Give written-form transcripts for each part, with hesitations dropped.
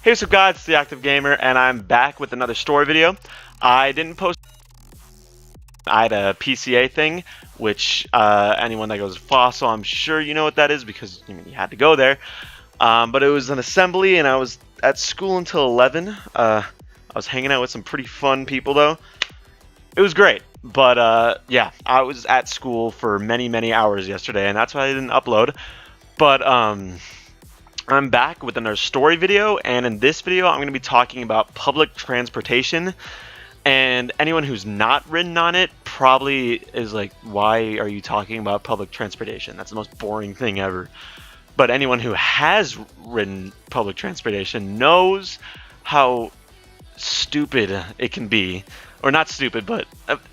Hey, what's up guys, it's The Active Gamer, and I'm back with another story video. I didn't post. I had a PCA thing, which anyone that goes to Fossil, I'm sure you know what that is because you had to go there. But it was an assembly, and I was at school until 11. I was hanging out with some pretty fun people though. It was great, but yeah, I was at school for many hours yesterday, and that's why I didn't upload. But I'm back with another story video, and in this video I'm going to be talking about public transportation. And anyone who's not ridden on it probably is like, why are you talking about public transportation? That's the most boring thing ever. But anyone who has ridden public transportation knows how stupid it can be. Or not stupid, but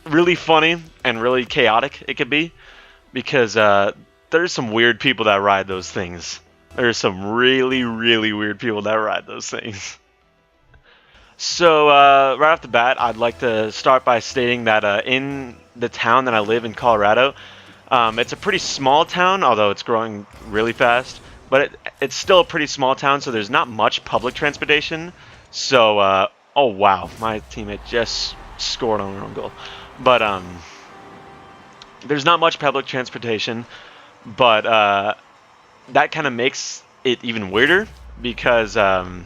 really funny and really chaotic it can be. Because there's some weird people that ride those things. There's some really weird people that ride those things. So right off the bat, I'd like to start by stating that in the town that I live in, Colorado, it's a pretty small town, although it's growing really fast. But it's still a pretty small town, so there's not much public transportation. So, oh wow, my teammate just scored on their own goal. But there's not much public transportation, but that kind of makes it even weirder because then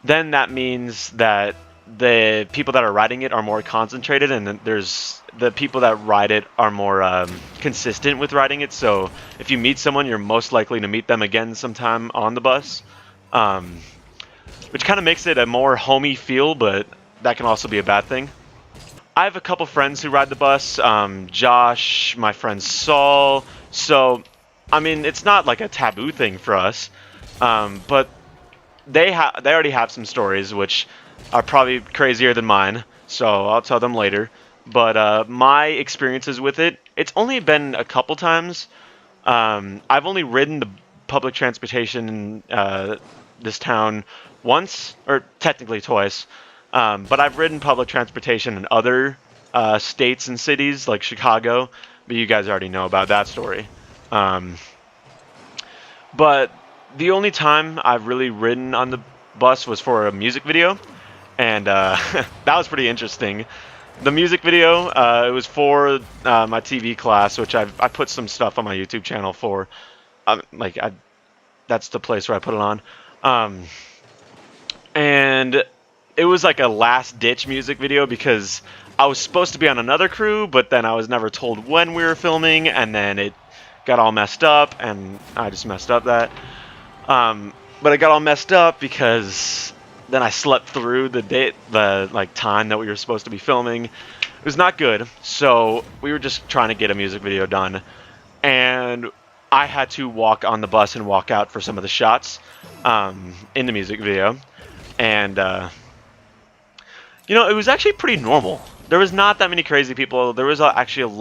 that means that the people that are riding it are more concentrated, and then there's the people that ride it are more consistent with riding it. So if you meet someone, you're most likely to meet them again sometime on the bus, which kind of makes it a more homey feel, but that can also be a bad thing. I have a couple friends who ride the bus, Josh, my friend Saul, so I mean, it's not like a taboo thing for us, but they already have some stories which are probably crazier than mine, so I'll tell them later. But my experiences with it, it's only been a couple times. I've only ridden the public transportation in this town once, or technically twice, but I've ridden public transportation in other states and cities like Chicago, but you guys already know about that story. But the only time I've really ridden on the bus was for a music video, and that was pretty interesting. The music video, it was for my TV class, which I put some stuff on my YouTube channel for. That's the place where I put it on. And it was like a last-ditch music video because I was supposed to be on another crew, but then I was never told when we were filming, and then it got all messed up, and I just messed up that. But it got all messed up because then I slept through the time that we were supposed to be filming. It was not good, so we were just trying to get a music video done, and I had to walk on the bus and walk out for some of the shots in the music video, and you know, it was actually pretty normal. There was not that many crazy people. There was actually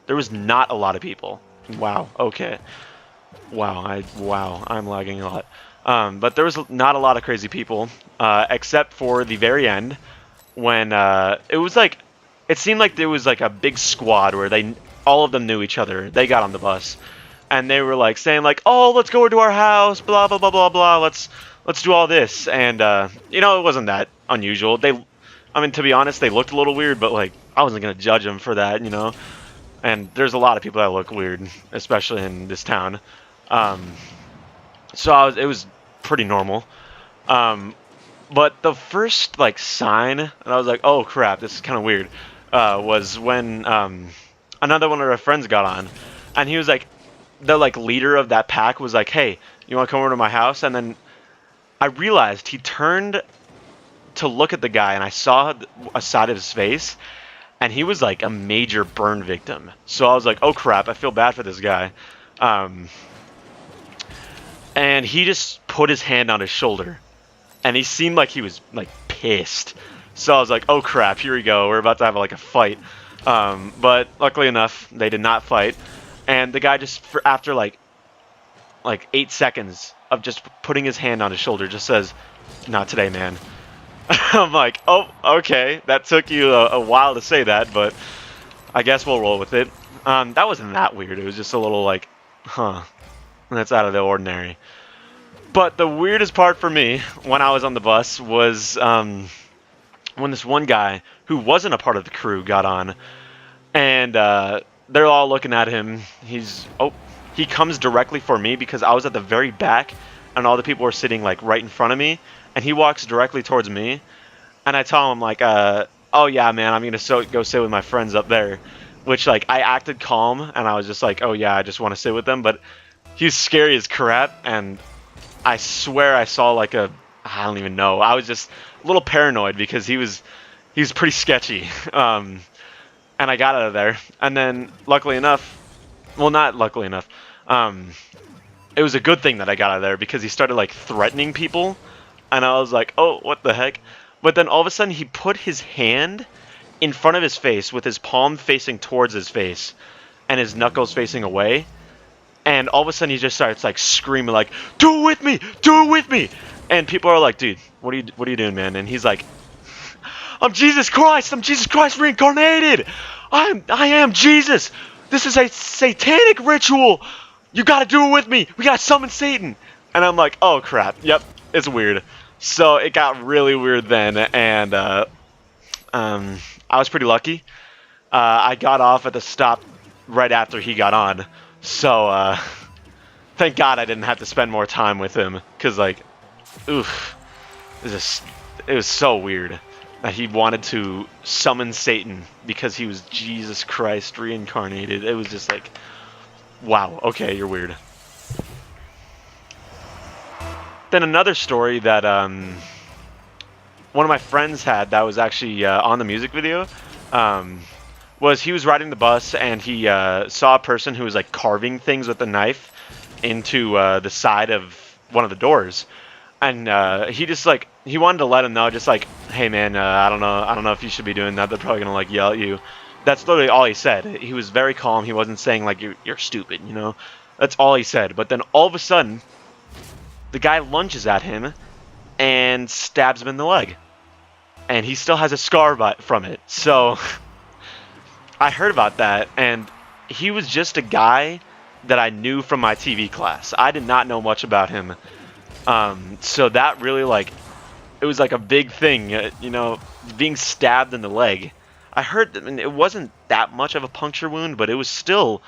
there was not a lot of people. Wow. Okay. Wow. I'm lagging a lot. But there was not a lot of crazy people, except for the very end when it was like, it seemed like there was like a big squad where all of them knew each other. They got on the bus, and they were like saying like, "Oh, let's go to our house, blah blah blah blah blah. Let's do all this." And you know, it wasn't that unusual. I mean, to be honest, they looked a little weird, but like, I wasn't gonna judge them for that, you know. And there's a lot of people that look weird, especially in this town. So it was pretty normal. But the first like sign, and I was like, oh crap, this is kind of weird, was when another one of our friends got on, and he was like, the like leader of that pack was like, hey, you want to come over to my house? And then I realized he turned to look at the guy, and I saw a side of his face, and he was like a major burn victim. So I was like, oh crap, I feel bad for this guy. And he just put his hand on his shoulder, and he seemed like he was like pissed. So I was like, oh crap, here we go, we're about to have like a fight. But luckily enough, they did not fight. And the guy just, after like 8 seconds of just putting his hand on his shoulder, just says, not today, man. I'm like, oh, okay, that took you a while to say that, but I guess we'll roll with it. That wasn't that weird. It was just a little like, huh, that's out of the ordinary. But the weirdest part for me when I was on the bus was when this one guy who wasn't a part of the crew got on, and they're all looking at him. He comes directly for me because I was at the very back, and all the people were sitting like right in front of me, and he walks directly towards me, and I tell him like, "Oh yeah, man, I'm gonna go sit with my friends up there," which like I acted calm, and I was just like, "Oh yeah, I just want to sit with them," but he's scary as crap, and I swear I saw like I don't even know. I was just a little paranoid because he was pretty sketchy. And I got out of there. And then luckily enough, well, not luckily enough, it was a good thing that I got out of there because he started like threatening people, and I was like, oh, what the heck? But then all of a sudden he put his hand in front of his face with his palm facing towards his face and his knuckles facing away. And all of a sudden he just starts like screaming like, "Do it with me! Do it with me!" And people are like, "Dude, what are you doing, man?" And he's like, "I'm Jesus Christ! I'm Jesus Christ reincarnated! I am Jesus! This is a satanic ritual! You gotta do it with me! We gotta summon Satan!" And I'm like, "Oh crap, yep, it's weird." So it got really weird then, and I was pretty lucky. I got off at the stop right after he got on. So, thank God I didn't have to spend more time with him, because, like, oof, it was so weird that he wanted to summon Satan because he was Jesus Christ reincarnated. It was just like, wow, okay, you're weird. Then another story that one of my friends had that was actually on the music video, was he was riding the bus and he saw a person who was like carving things with a knife into the side of one of the doors, and he wanted to let him know, just like, "Hey man, I don't know if you should be doing that. They're probably gonna like yell at you." That's literally all he said. He was very calm. He wasn't saying like you're stupid, you know. That's all he said. But then all of a sudden, the guy lunges at him and stabs him in the leg, and he still has a scar from it. So I heard about that, and he was just a guy that I knew from my TV class. I did not know much about him. So that really, like, it was like a big thing, you know, being stabbed in the leg. I heard, I mean, it wasn't that much of a puncture wound, but it was still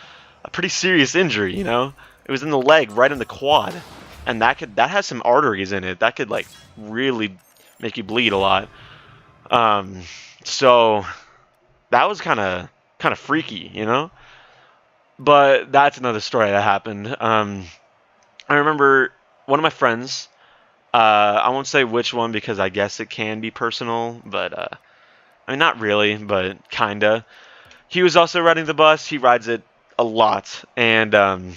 a pretty serious injury, you know? It was in the leg, right in the quad. And that has some arteries in it. That could, like, really make you bleed a lot. So that was kind of freaky, you know? But that's another story that happened. I remember one of my friends, I won't say which one because I guess it can be personal, but I mean, not really, but kinda. He was also riding the bus. He rides it a lot, and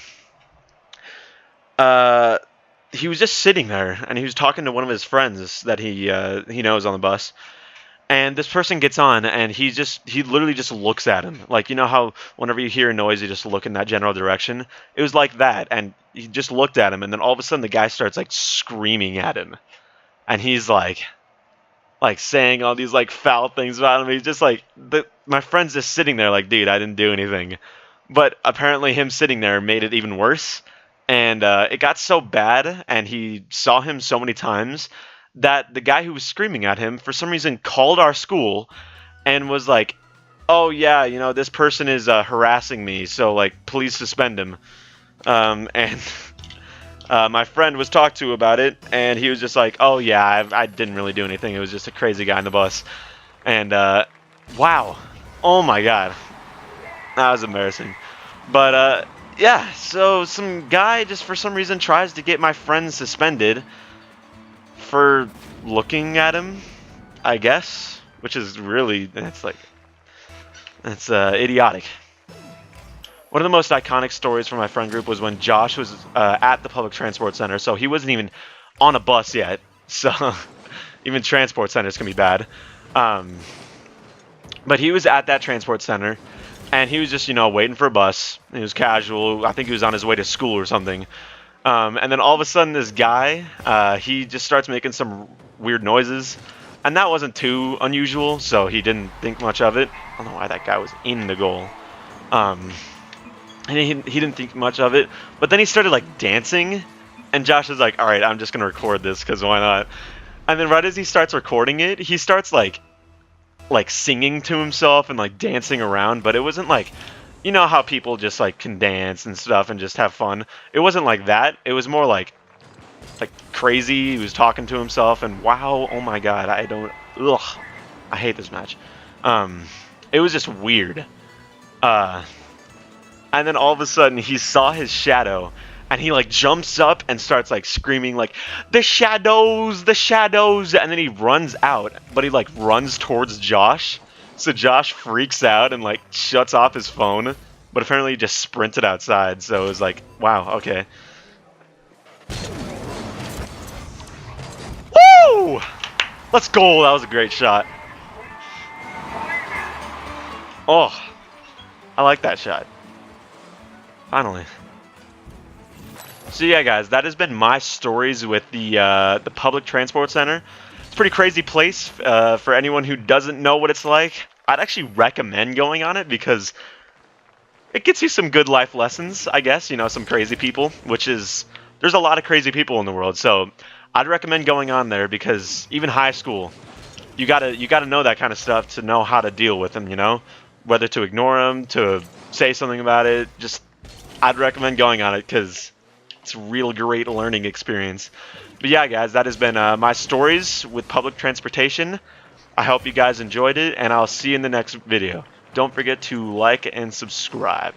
he was just sitting there, and he was talking to one of his friends that he knows on the bus. And this person gets on, and he literally just looks at him. Like, you know how whenever you hear a noise, you just look in that general direction? It was like that, and he just looked at him, and then all of a sudden the guy starts, like, screaming at him. And he's, like saying all these, like, foul things about him. He's just, like, my friend's just sitting there like, dude, I didn't do anything. But apparently him sitting there made it even worse. And it got so bad, and he saw him so many times, that the guy who was screaming at him, for some reason, called our school and was like, "Oh yeah, you know, this person is harassing me, so like, please suspend him." And my friend was talked to about it, and he was just like, "Oh yeah, I didn't really do anything. It was just a crazy guy on the bus." And wow, oh my god, that was embarrassing. But yeah, so some guy just for some reason tries to get my friend suspended for looking at him, I guess, which is really, that's idiotic. One of the most iconic stories from my friend group was when Josh was at the public transport center, so he wasn't even on a bus yet, so even transport centers can be bad. But he was at that transport center, and he was just, you know, waiting for a bus. He was casual. I think he was on his way to school or something. And then all of a sudden, this guy, he just starts making some weird noises. And that wasn't too unusual, so he didn't think much of it. I don't know why that guy was in the goal. And he didn't think much of it. But then he started, like, dancing. And Josh is like, all right, I'm just gonna record this because why not? And then right as he starts recording it, he starts like singing to himself and like dancing around. But it wasn't like, you know how people just like can dance and stuff and just have fun. It wasn't like that. It was more like crazy. He was talking to himself and wow, oh my god, I hate this match. It was just weird. And then all of a sudden he saw his shadow and he like jumps up and starts like screaming like the shadows, and then he runs out, but he like runs towards Josh. So Josh freaks out and like shuts off his phone, but apparently he just sprinted outside. So it was like, wow, okay. Woo! Let's go. That was a great shot. Oh, I like that shot. Finally. So yeah, guys, that has been my stories with the public transport center. It's a pretty crazy place for anyone who doesn't know what it's like. I'd actually recommend going on it because it gets you some good life lessons, I guess. You know, some crazy people, which is there's a lot of crazy people in the world. So I'd recommend going on there because even high school, you gotta know that kind of stuff to know how to deal with them. You know, whether to ignore them, to say something about it. Just I'd recommend going on it because it's a real great learning experience. But yeah, guys, that has been my stories with public transportation. I hope you guys enjoyed it, and I'll see you in the next video. Don't forget to like and subscribe.